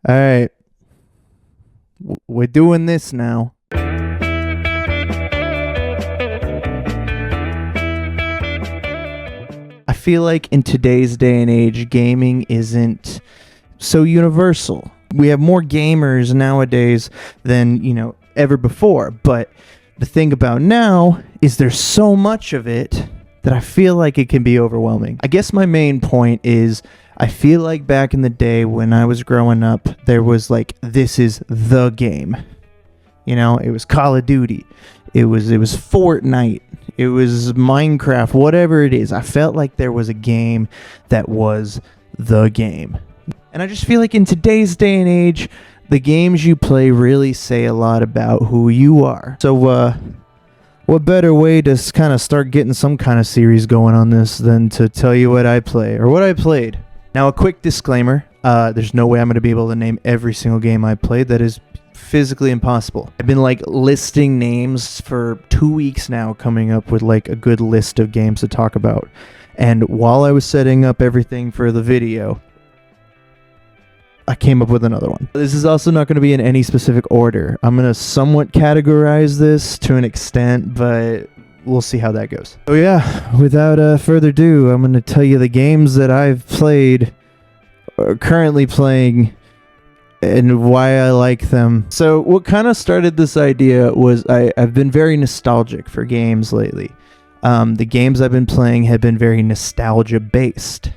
All right, we're doing this now. I feel like in today's day and age, gaming isn't so universal. We have more gamers nowadays than, ever before. But the thing about now is there's so much of it that I feel like it can be overwhelming. I guess my main point is I feel like back in the day when I was growing up, there was like, this is the game. It was Call of Duty. It was Fortnite. It was Minecraft, whatever it is. I felt like there was a game that was the game. And I just feel like in today's day and age, the games you play really say a lot about who you are. So, what better way to kind of start getting some kind of series going on this than to tell you what I play or what I played? Now, a quick disclaimer. There's no way I'm going to be able to name every single game I played. That is physically impossible. I've been listing names for 2 weeks now, coming up with a good list of games to talk about. And while I was setting up everything for the video, I came up with another one. This is also not going to be in any specific order. I'm going to somewhat categorize this to an extent, but we'll see how that goes. So yeah, without further ado, I'm going to tell you the games that I've played, or currently playing, and why I like them. So what kind of started this idea was I've been very nostalgic for games lately. The games I've been playing have been very nostalgia based.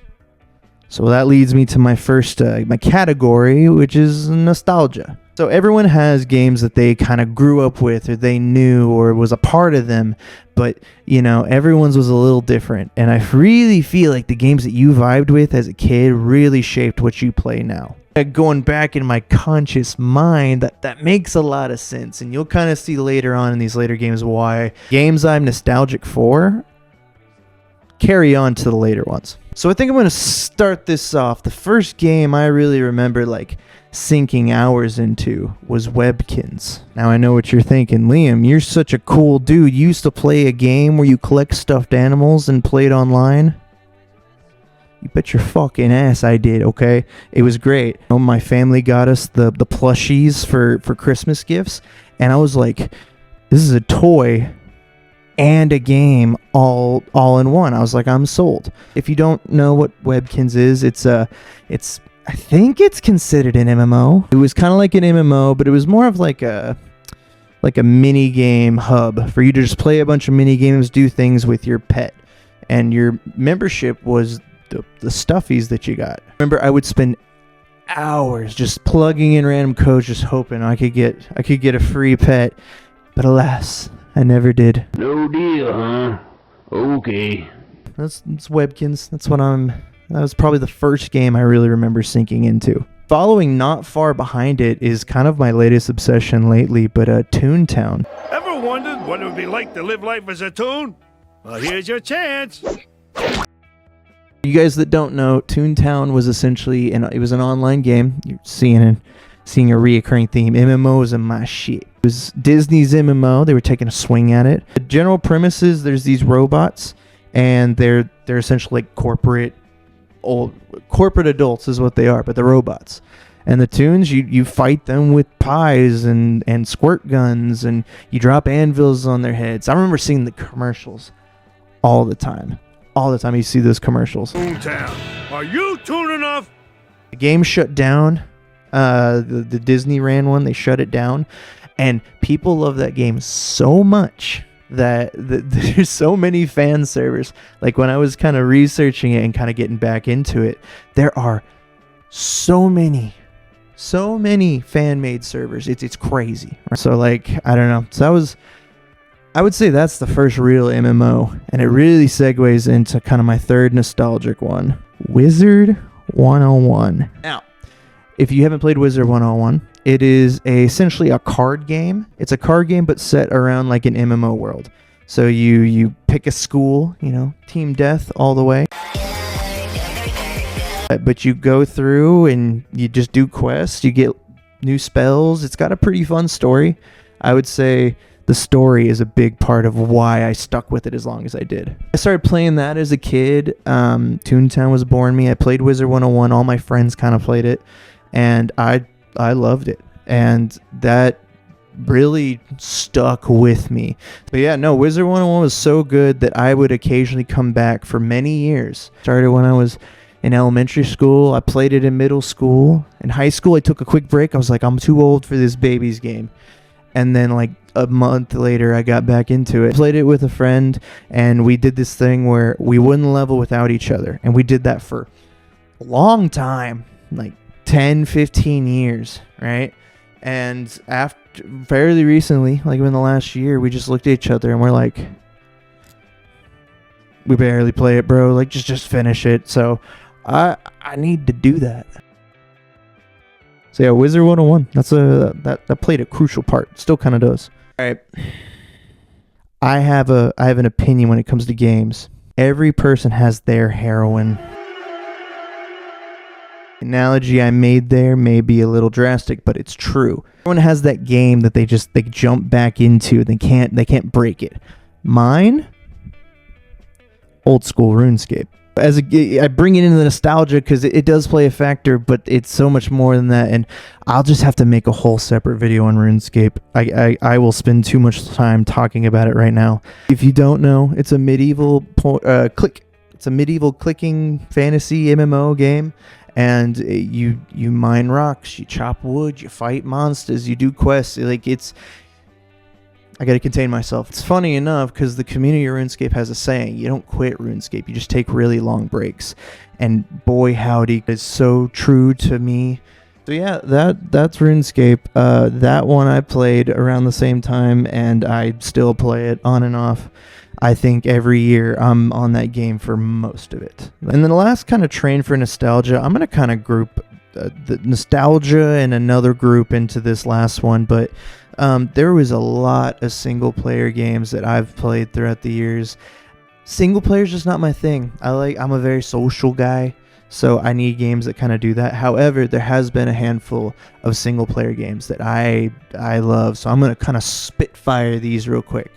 So that leads me to my first my category, which is nostalgia. So everyone has games that they kind of grew up with, or they knew, or was a part of them, but everyone's was a little different. And I really feel like the games that you vibed with as a kid really shaped what you play now. Going back in my conscious mind, that makes a lot of sense, and you'll kind of see later on in these later games why games I'm nostalgic for carry on to the later ones. So I think I'm going to start this off. The first game I really remember sinking hours into was Webkins. Now I know what you're thinking, Liam, you're such a cool dude. You used to play a game where you collect stuffed animals and play it online? You bet your fucking ass I did, okay? It was great. My family got us the plushies for Christmas gifts, and I was like, this is a toy and a game all in one. I was like, I'm sold. If you don't know what Webkins is, it's I think it's considered an MMO. It was kind of like an MMO, but it was more of like a mini game hub for you to just play a bunch of mini games, do things with your pet, and your membership was the stuffies that you got. Remember, I would spend hours just plugging in random codes, just hoping I could get a free pet, but alas, I never did. No deal, huh? Okay. That's Webkins. That was probably the first game I really remember sinking into. Following not far behind it is kind of my latest obsession lately, but Toontown. Ever wondered what it would be like to live life as a toon? Well, here's your chance. You guys that don't know, Toontown was essentially it was an online game. You're seeing a reoccurring theme. MMOs are my shit. It was Disney's MMO. They were taking a swing at it. The general premise is there's these robots, and they're essentially corporate adults is what they are, but they're robots. And the toons, you fight them with pies and squirt guns, and you drop anvils on their heads. I remember seeing the commercials all the time. All the time you see those commercials. Toontown, are you toon enough? The game shut down. The Disney ran one. They shut it down. And people love that game so much that there's so many fan servers. Like when I was kind of researching it and kind of getting back into it, there are so many fan-made servers. It's crazy. So I don't know. So I would say that's the first real MMO, and it really segues into kind of my third nostalgic one, Wizard 101. Now, if you haven't played Wizard 101, it is essentially a card game. It's a card game, but set around like an MMO world. So you pick a school, team death all the way. But you go through and you just do quests. You get new spells. It's got a pretty fun story. I would say the story is a big part of why I stuck with it as long as I did. I started playing that as a kid. Toontown was born me. I played Wizard 101. All my friends kind of played it. And I I loved it, and that really stuck with me. But yeah, no, Wizard 101 was so good that I would occasionally come back for many years. Started when I was in elementary school. I played it in middle school. In high school, I took a quick break. I was like, I'm too old for this baby's game. And then like a month later, I got back into it. Played it with a friend, and we did this thing where we wouldn't level without each other. And we did that for a long time, like 10, 15 years, right? And after fairly recently, like in the last year, we just looked at each other and we're like, we barely play it, bro. Like, just finish it. So I need to do that. So yeah, Wizard 101. That played a crucial part. Still kind of does. All right. I have an opinion when it comes to games. Every person has their heroine. Analogy I made there may be a little drastic, but it's true. Everyone has that game that they jump back into. They can't break it. Mine, old school RuneScape. I bring it into the nostalgia because it does play a factor, but it's so much more than that. And I'll just have to make a whole separate video on RuneScape. I will spend too much time talking about it right now. If you don't know, it's a medieval It's a medieval clicking fantasy MMO game. And you mine rocks, you chop wood, you fight monsters, you do quests. Like, I gotta contain myself. It's funny enough because the community of RuneScape has a saying: you don't quit RuneScape, you just take really long breaks. And boy howdy, it's so true to me. So yeah, that's RuneScape. That one I played around the same time, and I still play it on and off. I think every year I'm on that game for most of it. And then the last kind of train for nostalgia, I'm going to kind of group the nostalgia and another group into this last one. But there was a lot of single player games that I've played throughout the years. Single player is just not my thing. I'm a very social guy, so I need games that kind of do that. However, there has been a handful of single player games that I love. So I'm going to kind of spitfire these real quick.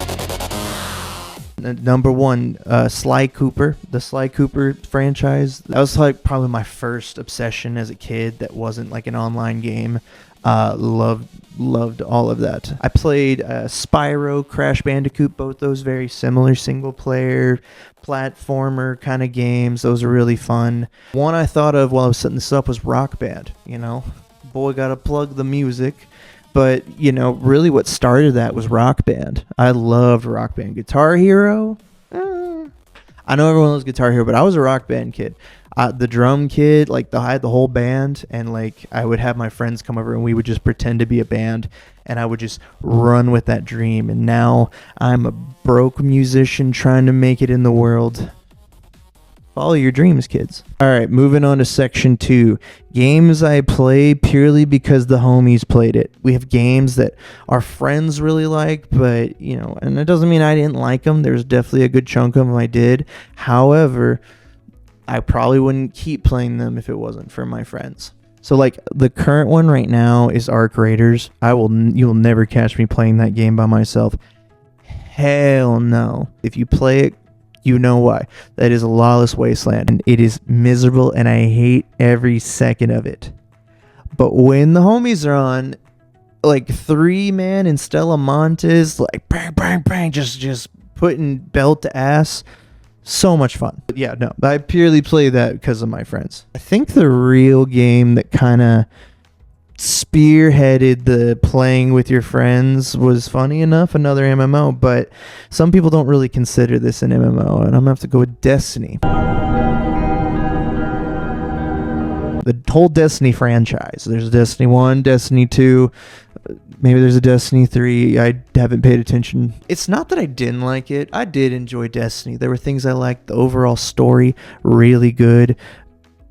Number one, Sly Cooper, the Sly Cooper franchise. That was like probably my first obsession as a kid that wasn't like an online game. Loved all of that. I played Spyro, Crash Bandicoot, both those very similar single player platformer kind of games. Those are really fun. One I thought of while I was setting this up was Rock Band. You know, boy, gotta plug the music. But, you know, really what started that was Rock Band. I loved Rock Band. Guitar Hero? I know everyone loves Guitar Hero, but I was a Rock Band kid. The drum kid, like, I had the whole band, and, like, I would have my friends come over, and we would just pretend to be a band, and I would just run with that dream. And now I'm a broke musician trying to make it in the world. Follow your dreams, kids. All right, moving on to section 2. Games I play purely because the homies played it. We have games that our friends really like, but, you know, and it doesn't mean I didn't like them. There's definitely a good chunk of them I did. However, I probably wouldn't keep playing them if it wasn't for my friends. So, like, the current one right now is Arc Raiders. You'll never catch me playing that game by myself. Hell no. If you play it, you know why. That is a lawless wasteland, and it is miserable, and I hate every second of it. But when the homies are on, like 3-man and Stella Montes, like bang, bang, bang, just putting belt to ass, so much fun. But yeah, no, I purely play that because of my friends. I think the real game that kind of spearheaded the playing with your friends was, funny enough, another MMO, but some people don't really consider this an MMO, and I'm gonna have to go with Destiny. The whole Destiny franchise. There's Destiny 1, Destiny 2, maybe there's a Destiny 3. I haven't paid attention. It's not that I didn't like it. I did enjoy Destiny. There were things I liked. The overall story, really good.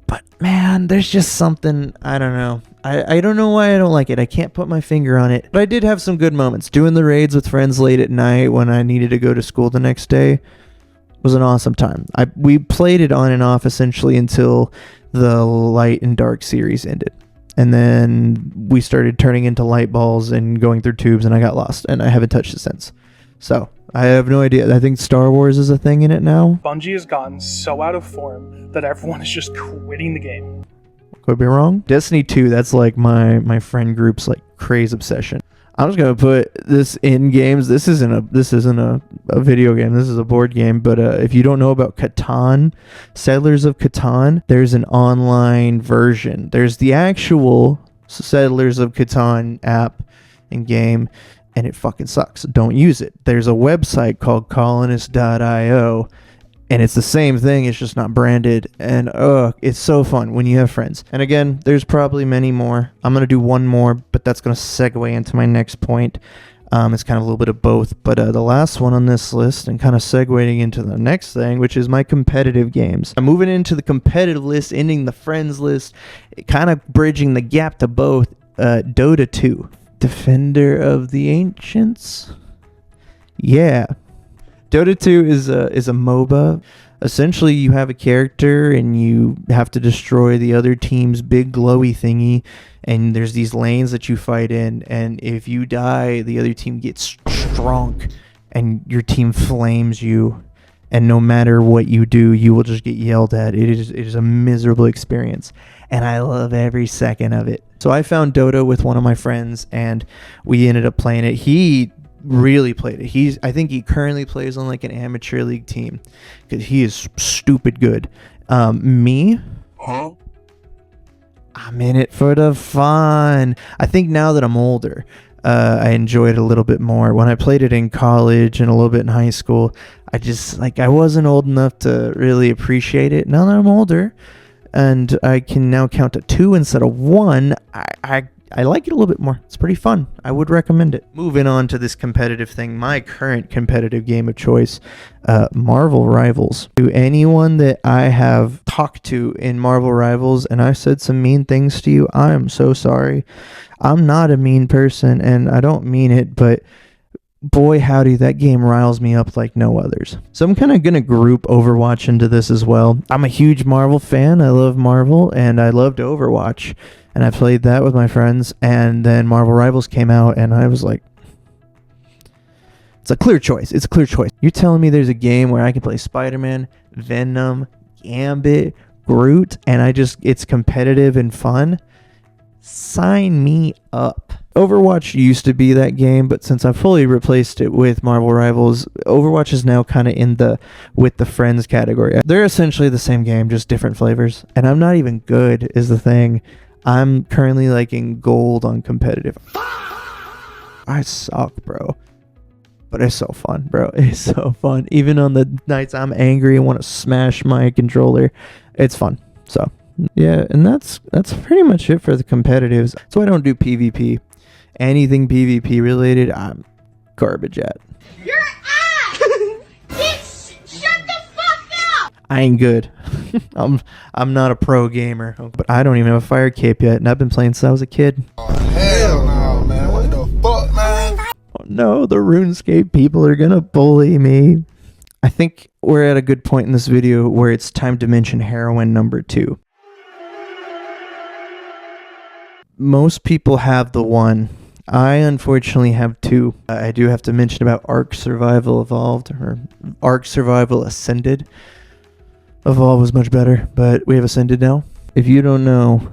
But man, there's just something, I don't know. I don't know why I don't like it. I can't put my finger on it. But I did have some good moments. Doing the raids with friends late at night when I needed to go to school the next day was an awesome time. We played it on and off essentially until the Light and Dark series ended. And then we started turning into light balls and going through tubes, and I got lost. And I haven't touched it since. So I have no idea. I think Star Wars is a thing in it now. Bungie has gotten so out of form that everyone is just quitting the game. Could be wrong. Destiny 2, that's like my friend group's like craze obsession. I'm just gonna put this in games. This isn't a video game. This is a board game. But if you don't know about Catan, Settlers of Catan, there's an online version. There's the actual Settlers of Catan app and game, and it fucking sucks. Don't use it. There's a website called colonist.io, and it's the same thing. It's just not branded, and it's so fun when you have friends. And again, there's probably many more. I'm gonna do one more, but that's gonna segue into my next point. It's kind of a little bit of both, but the last one on this list, and kind of segueing into the next thing, which is my competitive games. I'm moving into the competitive list, ending the friends list, kind of bridging the gap to both. Dota 2, Defender of the Ancients. Yeah. Dota 2 is a MOBA. Essentially, you have a character and you have to destroy the other team's big glowy thingy, and there's these lanes that you fight in, and if you die, the other team gets strong and your team flames you, and no matter what you do, you will just get yelled at. It is a miserable experience, and I love every second of it. So I found Dota with one of my friends, and we ended up playing it. He really played it. I think he currently plays on like an amateur league team because he is stupid good. Me, I'm in it for the fun. I think now that I'm older, I enjoy it a little bit more. When I played it in college and a little bit in high school, I wasn't old enough to really appreciate it. Now that I'm older and I can now count to 2 instead of 1, I like it a little bit more. It's pretty fun. I would recommend it. Moving on to this competitive thing, my current competitive game of choice, Marvel Rivals. To anyone that I have talked to in Marvel Rivals and I've said some mean things to you, I am so sorry. I'm not a mean person and I don't mean it, but boy howdy, that game riles me up like no others. So I'm kind of going to group Overwatch into this as well. I'm a huge Marvel fan. I love Marvel and I loved Overwatch. And I played that with my friends, and then Marvel Rivals came out, and I was like, it's a clear choice. It's a clear choice. You're telling me there's a game where I can play Spider-Man, Venom, Gambit, Groot, and it's competitive and fun? Sign me up. Overwatch used to be that game, but since I've fully replaced it with Marvel Rivals, Overwatch is now kind of in the with the friends category. They're essentially the same game, just different flavors, and I'm not even good is the thing. I'm currently like in gold on competitive. I suck, bro. But it's so fun, bro. It's so fun. Even on the nights I'm angry and want to smash my controller, it's fun. So, yeah, and that's pretty much it for the competitives. So I don't do PvP. Anything PvP related, I'm garbage at. You're ass! Bitch, shut the fuck up! I ain't good. I'm not a pro gamer, but I don't even have a fire cape yet, and I've been playing since I was a kid. Oh, hell no, man. What the fuck, man? Oh no, the RuneScape people are gonna bully me. I think we're at a good point in this video where it's time to mention heroine number 2. Most people have the 1. I unfortunately have 2. I do have to mention about Ark Survival Evolved, or Ark Survival Ascended. Evolve was much better, but we have Ascended now. If you don't know,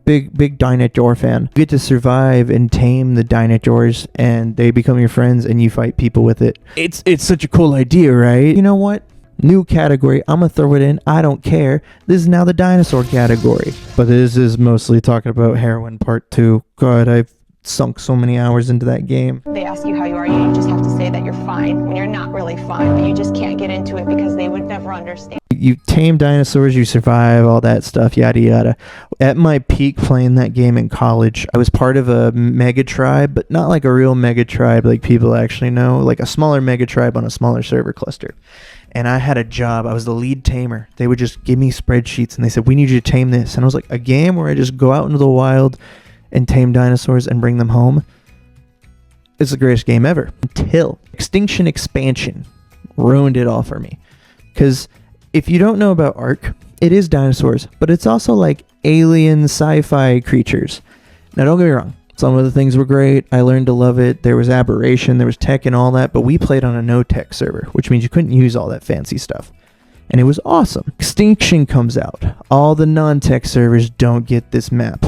big dinosaur fan. You get to survive and tame the dinosaurs, and they become your friends, and you fight people with it. It's such a cool idea, right? You know what? New category. I'm gonna throw it in. I don't care. This is now the dinosaur category. But this is mostly talking about Heroine Part 2. God, I've sunk so many hours into that game. They ask you how you are, you just have to say that you're fine when you're not really fine, but you just can't get into it because they would never understand. You tame dinosaurs, you survive, all that stuff, yada yada. At my peak playing that game in college, I was part of a mega tribe, but not like a real mega tribe like people actually know, like a smaller mega tribe on a smaller server cluster. And I had a job. I was the lead tamer. They would just give me spreadsheets and they said, we need you to tame this. And I was like, a game where I just go out into the wild and tame dinosaurs and bring them home? It's the greatest game ever. Until Extinction Expansion ruined it all for me. Because if you don't know about Ark, it is dinosaurs, but it's also like alien sci-fi creatures. Now don't get me wrong. Some of the things were great. I learned to love it. There was aberration, there was tech and all that, but we played on a no-tech server, which means you couldn't use all that fancy stuff. and it was awesome. Extinction comes out. All the non-tech servers don't get this map.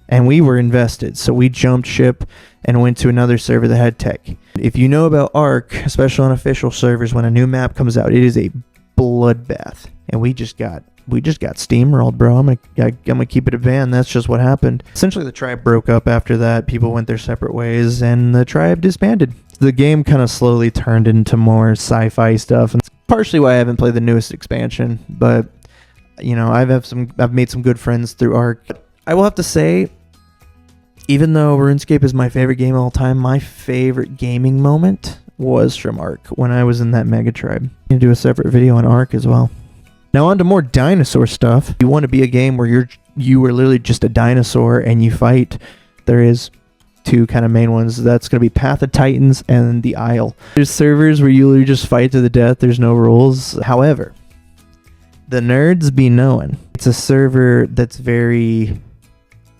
And we were invested, so we jumped ship and went to another server that had tech. If you know about Ark, especially on official servers, when a new map comes out, it is a bloodbath. And we just got steamrolled, bro. I'm gonna keep it a van. That's just what happened. Essentially, the tribe broke up after that. People went their separate ways, and the tribe disbanded. The game kind of slowly turned into more sci-fi stuff, and it's partially why I haven't played the newest expansion. But you know, I've made some good friends through Ark. I will have to say, even though RuneScape is my favorite game of all time, my favorite gaming moment was from Ark when I was in that mega tribe. I'm gonna do a separate video on Ark as well. Now on to more dinosaur stuff. You want to be a game where you are literally just a dinosaur and you fight. There is two kind of main ones. That's going to be Path of Titans and the Isle. There's servers where you literally just fight to the death. There's no rules. However, the nerds be knowing. It's a server that's very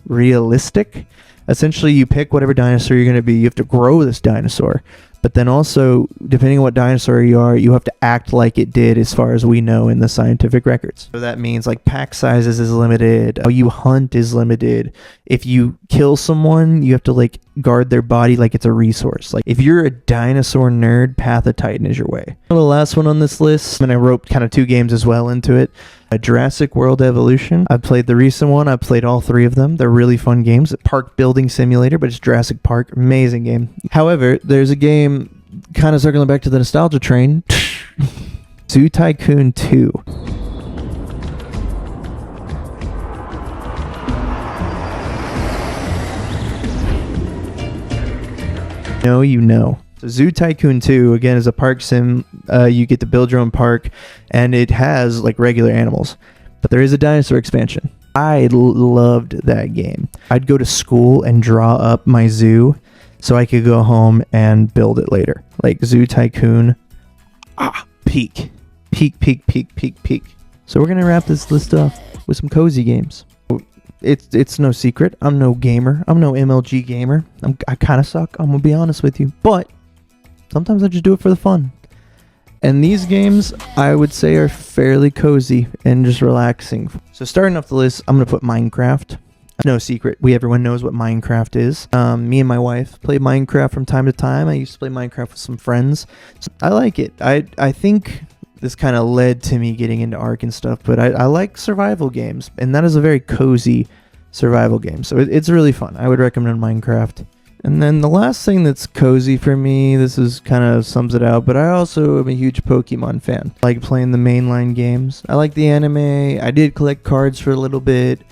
realistic. Essentially, you pick whatever dinosaur you're going to be. You have to grow this dinosaur. But then also, depending on what dinosaur you are, you have to act like it did as far as we know in the scientific records. So that means like pack sizes is limited. How you hunt is limited. If you kill someone, you have to like guard their body like it's a resource. Like if you're a dinosaur nerd, Path of Titan is your way. The last one on this list, and I wrote kind of two games as well into it. A Jurassic World Evolution. I've played the recent one. I've played all three of them. They're really fun games. Park building simulator, but it's Jurassic Park. Amazing game. However, there's a game kind of circling back to the nostalgia train. Zoo Tycoon 2. No, you know. So Zoo Tycoon 2, again, is a park sim. You get to build your own park, and it has, like, regular animals. But there is a dinosaur expansion. I loved that game. I'd go to school and draw up my zoo so I could go home and build it later. Like, Zoo Tycoon, peak. Peak. So we're going to wrap this list up with some cozy games. It's no secret. I'm no gamer. I'm no MLG gamer. I kind of suck. I'm going to be honest with you. But sometimes I just do it for the fun. And these games, I would say, are fairly cozy and just relaxing. So starting off the list, I'm going to put Minecraft. No secret. Everyone knows what Minecraft is. Me and my wife play Minecraft from time to time. I used to play Minecraft with some friends. So I like it. I think this kind of led to me getting into Ark and stuff, but I like survival games, and that is a very cozy survival game. So it's really fun. I would recommend Minecraft. And then the last thing that's cozy for me, this is kind of sums it out, but I also am a huge Pokemon fan. I like playing the mainline games. I like the anime. I did collect cards for a little bit.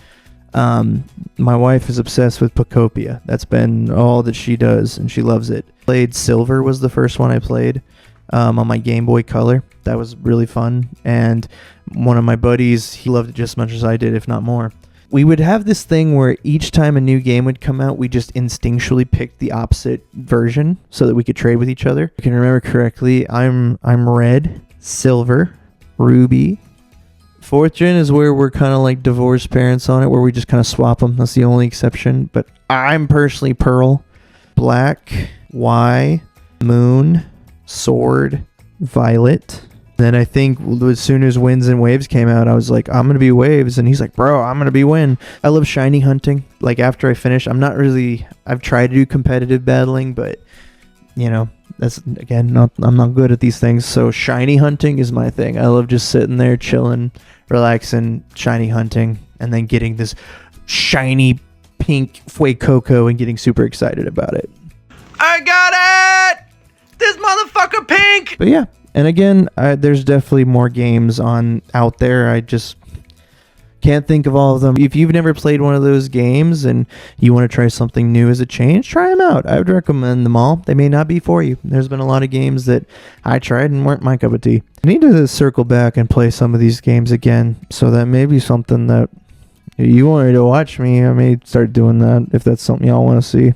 My wife is obsessed with Pokopia. That's been all that she does, and she loves it. Played Silver was the first one I played on my Game Boy Color. That was really fun. And one of my buddies, he loved it just as much as I did, if not more. We would have this thing where each time a new game would come out, we just instinctually picked the opposite version so that we could trade with each other. If I can remember correctly, I'm red, silver, ruby. 4th gen is where we're kind of like divorced parents on it, where we just kind of swap them. That's the only exception. But I'm personally pearl, black, Y, moon, sword, violet. Then I think as soon as Winds and Waves came out, I was like, I'm going to be Waves. And he's like, bro, I'm going to be Wind. I love shiny hunting. Like after I finish, I've tried to do competitive battling, but you know, that's again, I'm not good at these things. So shiny hunting is my thing. I love just sitting there chilling, relaxing, shiny hunting, and then getting this shiny pink Fuecoco and getting super excited about it. I got it! This motherfucker pink! But yeah. And again, there's definitely more games out there. I just can't think of all of them. If you've never played one of those games and you want to try something new as a change, try them out. I would recommend them all. They may not be for you. There's been a lot of games that I tried and weren't my cup of tea. I need to circle back and play some of these games again, so that may be something that you wanted to watch me. I may start doing that if that's something y'all want to see.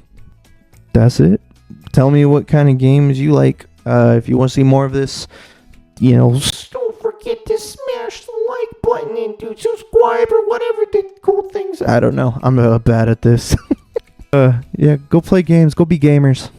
That's it. Tell me what kind of games you like. If you want to see more of this, don't forget to smash the like button and do subscribe or whatever the cool things. I don't know. I'm bad at this. Yeah, go play games. Go be gamers.